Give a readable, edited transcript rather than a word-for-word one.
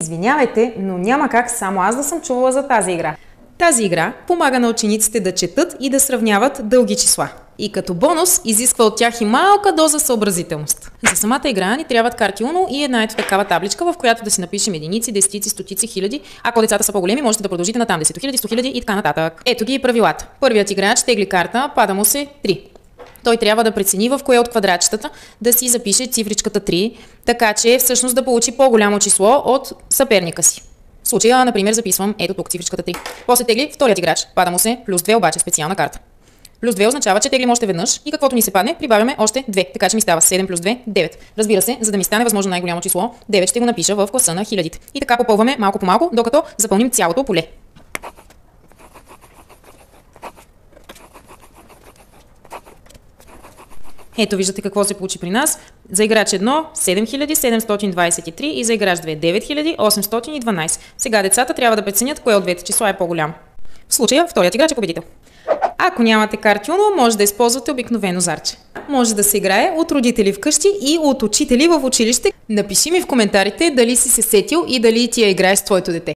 Извинявайте, но няма как само аз да съм чувала за тази игра. Тази игра помага на учениците да четат и да сравняват дълги числа. И като бонус изисква от тях и малка доза съобразителност. За самата игра ни трябват карти Uno и една ето такава табличка, в която да си напишем единици, десетици, стотици, хиляди. Ако децата са по-големи, можете да продължите натам 10 хиляди, 100 хиляди и така нататък. Ето ги и правилата. Първият играч тегли карта, пада му се 3. Той трябва да прецени в кое от квадратчетата да си запише цифричката 3, така че всъщност да получи по-голямо число от съперника си. В случая, например, записвам ето тук цифричката 3. После тегли вторият играч, пада му се плюс 2, обаче специална карта. Плюс 2 означава, че теглим още веднъж и каквото ни се падне, прибавяме още 2, така че ми става 7 плюс 2, 9. Разбира се, за да ми стане възможно най-голямо число, 9 ще го напиша в класа на хилядите. И така попълваме малко по малко, докато запълним цялото поле. Ето виждате какво се получи при нас. За играч 1 7723 и за играч 2 9812. Сега децата трябва да преценят кое от двете числа е по-голямо. В случая вторият играч е победител. Ако нямате карти Uno, може да използвате обикновено зарче. Може да се играе от родители вкъщи и от учители в училище. Напиши ми в коментарите дали си се сетил и дали ти я играеш с твоето дете.